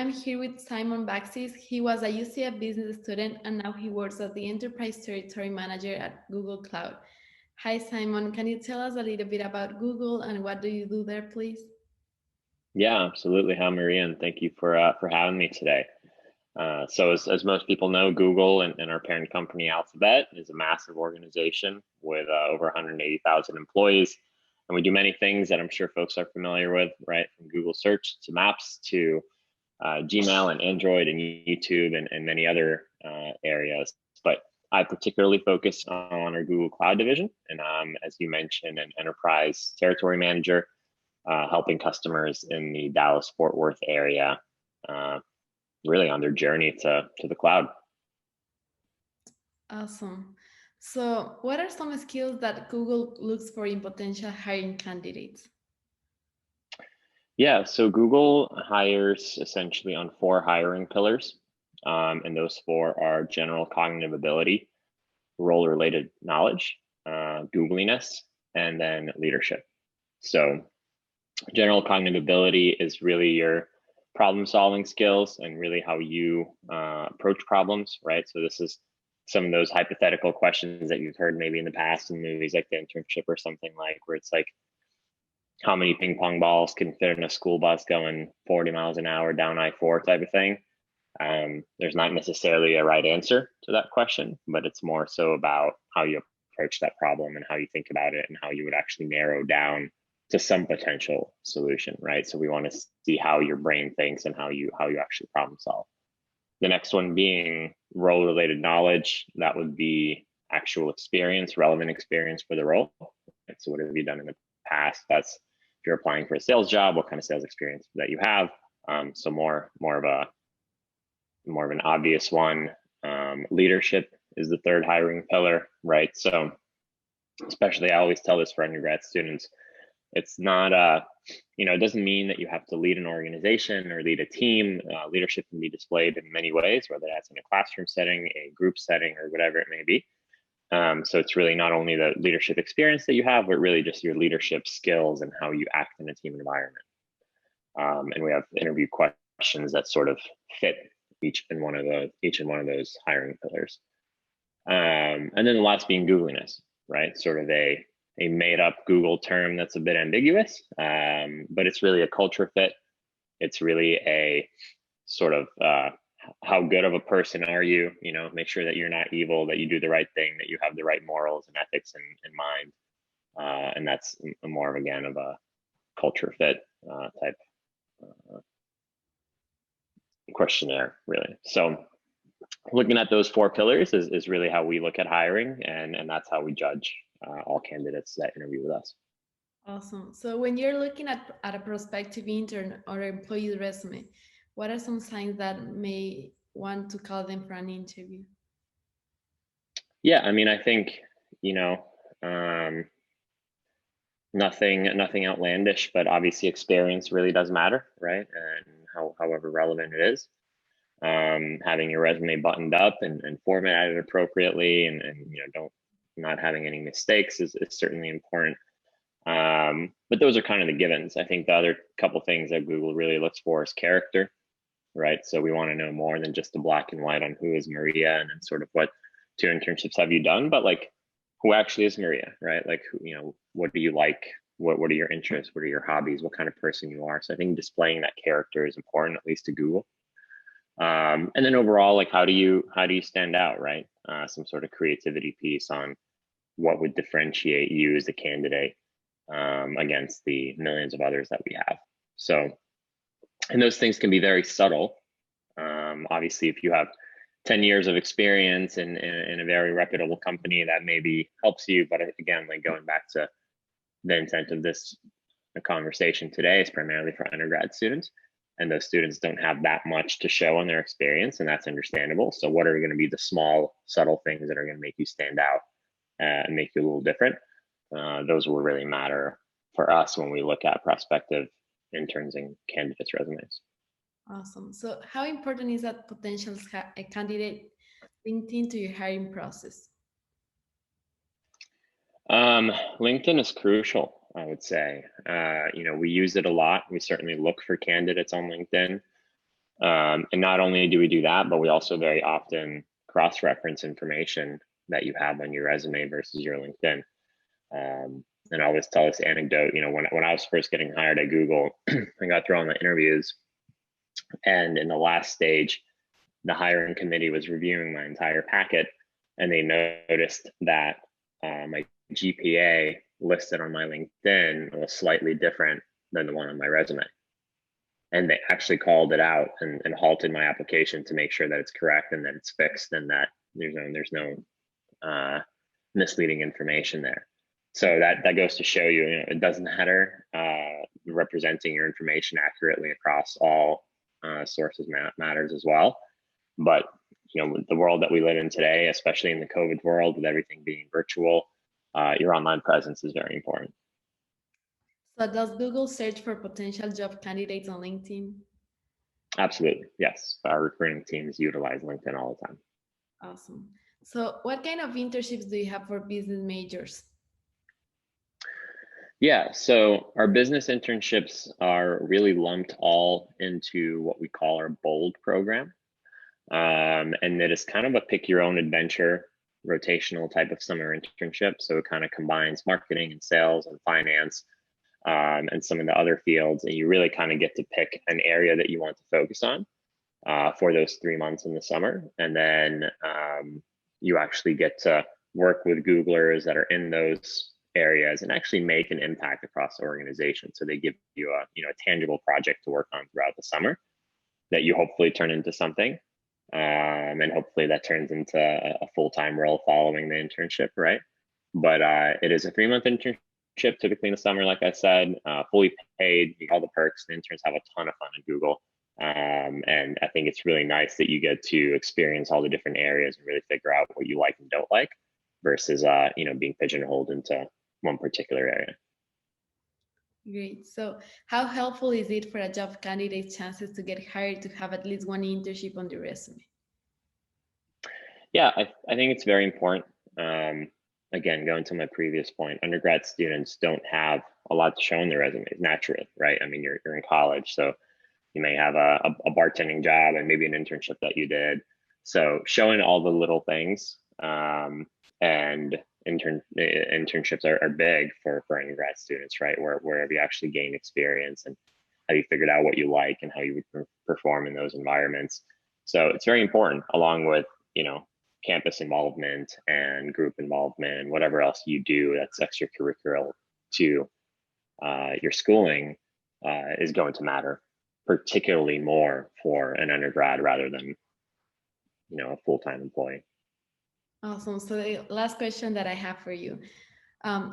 I'm here with Simon Baksys. He was a UCF business student and now he works as the Enterprise Territory Manager at Google Cloud. Hi, Simon. Can you tell us a little bit about Google and what do you do there, please? Yeah, absolutely. Hi, Maria, and thank you for having me today. So as most people know, Google and our parent company Alphabet is a massive organization with over 180,000 employees. And we do many things that I'm sure folks are familiar with, right? From Google Search to Maps to Gmail and Android and YouTube and many other areas. But I particularly focus on our Google Cloud division. And as you mentioned, an enterprise territory manager, helping customers in the Dallas-Fort Worth area really on their journey to the cloud. Awesome. So what are some skills that Google looks for in potential hiring candidates? Yeah, so Google hires essentially on 4 hiring pillars. And those 4 are general cognitive ability, role-related knowledge, Googliness, and then leadership. So general cognitive ability is really your problem-solving skills and really how you approach problems, right? So this is some of those hypothetical questions that you've heard maybe in the past in movies like The Internship or something like, where it's like, how many ping pong balls can fit in a school bus going 40 miles an hour down I-4 type of thing. There's not necessarily a right answer to that question, but it's more so about how you approach that problem and how you think about it and how you would actually narrow down to some potential solution, right? So we want to see how your brain thinks and how you actually problem solve. The next one being role-related knowledge. That would be actual experience, relevant experience for the role. Right? So what have you done in the past? That's if you're applying for a sales job, what kind of sales experience that you have. So more of an obvious one. Leadership is the third hiring pillar, right? So especially I always tell this for undergrad students, it's not it doesn't mean that you have to lead an organization or lead a team. Leadership can be displayed in many ways, whether that's in a classroom setting, a group setting, or whatever it may be. So it's really not only the leadership experience that you have, but really just your leadership skills and how you act in a team environment. And we have interview questions that sort of fit each in one of those hiring pillars. And then the last being Googliness, right? Sort of a made up Google term that's a bit ambiguous, but it's really a culture fit. It's really a sort of how good of a person are you? Make sure that you're not evil, that you do the right thing, that you have the right morals and ethics in mind. And that's more of, again, of a culture fit type questionnaire, really. So looking at those 4 pillars is really how we look at hiring, and that's how we judge all candidates that interview with us. Awesome. So when you're looking at a prospective intern or employee resume, what are some signs that may want to call them for an interview? Yeah, I mean, I think, nothing outlandish, but obviously experience really does matter, right? And however relevant it is. Having your resume buttoned up and formatted appropriately and not having any mistakes is certainly important. But those are kind of the givens. I think the other couple things that Google really looks for is character, right? So we want to know more than just the black and white on who is Maria and sort of what 2 internships have you done, but like who actually is Maria, right? Like, what do you like? What are your interests? What are your hobbies? What kind of person you are? So I think displaying that character is important, at least to Google. And then overall, like how do you stand out, right? Some sort of creativity piece on what would differentiate you as a candidate against the millions of others that we have. So, and those things can be very subtle. Obviously, if you have 10 years of experience in a very reputable company, that maybe helps you. But again, like going back to the intent of this conversation today is primarily for undergrad students. And those students don't have that much to show on their experience, and that's understandable. So what are going to be the small, subtle things that are going to make you stand out and make you a little different? Those will really matter for us when we look at prospective interns and candidates' resumes. Awesome. So how important is that potential candidate linked into your hiring process? LinkedIn is crucial, I would say. We use it a lot. We certainly look for candidates on LinkedIn. And not only do we do that, but we also very often cross-reference information that you have on your resume versus your LinkedIn. And I always tell this anecdote, when I was first getting hired at Google, I got through all my interviews, and in the last stage, the hiring committee was reviewing my entire packet, and they noticed that my GPA listed on my LinkedIn was slightly different than the one on my resume. And they actually called it out and halted my application to make sure that it's correct and that it's fixed and that there's no misleading information there. So that goes to show you, it doesn't matter representing your information accurately across all sources matters as well. But with the world that we live in today, especially in the COVID world, with everything being virtual, your online presence is very important. So does Google search for potential job candidates on LinkedIn? Absolutely, yes. Our recruiting teams utilize LinkedIn all the time. Awesome. So what kind of internships do you have for business majors? Yeah, so our business internships are really lumped all into what we call our BOLD program. And it is kind of a pick your own adventure rotational type of summer internship. So it kind of combines marketing and sales and finance and some of the other fields. And you really kind of get to pick an area that you want to focus on for those 3 months in the summer. And then you actually get to work with Googlers that are in those areas and actually make an impact across the organization. So they give you a tangible project to work on throughout the summer that you hopefully turn into something. And hopefully that turns into a full-time role following the internship, right? But it is a 3-month internship, typically in the summer, like I said, fully paid. You get all the perks. The interns have a ton of fun at Google. And I think it's really nice that you get to experience all the different areas and really figure out what you like and don't like versus, being pigeonholed into one particular area. Great. So how helpful is it for a job candidate's chances to get hired to have at least one internship on the resume? Yeah, I think it's very important. Again, going to my previous point, undergrad students don't have a lot to show on their resumes naturally, right? I mean, you're in college, so you may have a bartending job and maybe an internship that you did. So showing all the little things and internships are big for undergrad students, right? Where have you actually gained experience and have you figured out what you like and how you would perform in those environments. So it's very important, along with campus involvement and group involvement and whatever else you do that's extracurricular to your schooling is going to matter, particularly more for an undergrad rather than a full-time employee. Awesome. So the last question that I have for you,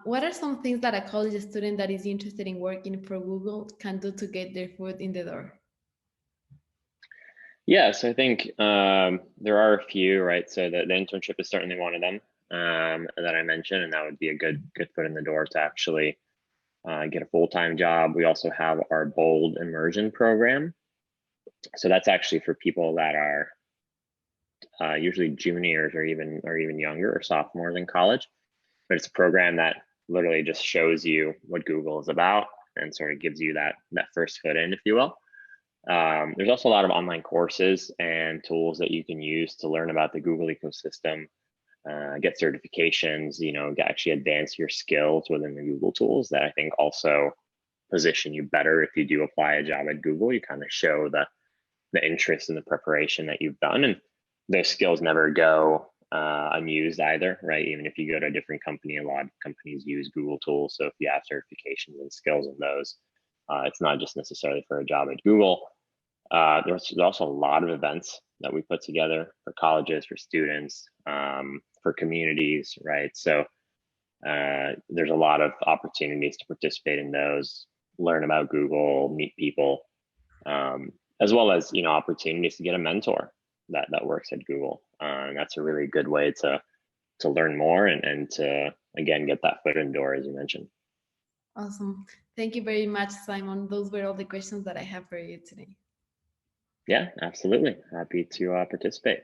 what are some things that a college student that is interested in working for Google can do to get their foot in the door? Yeah, so I think there are a few, right? So the internship is certainly one of them that I mentioned, and that would be a good foot in the door to actually get a full-time job. We also have our BOLD immersion program. So that's actually for people that are usually juniors or even younger or sophomores in college. But it's a program that literally just shows you what Google is about and sort of gives you that first foot in, if you will. There's also a lot of online courses and tools that you can use to learn about the Google ecosystem, get certifications, actually advance your skills within the Google tools that I think also position you better if you do apply a job at Google. You kind of show the interest and the preparation that you've done, and those skills never go unused either, right? Even if you go to a different company, a lot of companies use Google tools. So if you have certifications and skills in those, it's not just necessarily for a job at Google. There's also a lot of events that we put together for colleges, for students, for communities, right? So there's a lot of opportunities to participate in those, learn about Google, meet people, as well as opportunities to get a mentor that works at Google. And that's a really good way to learn more and to again get that foot in the door, as you mentioned. Awesome. Thank you very much, Simon. Those were all the questions that I have for you today. Yeah, absolutely. Happy to participate.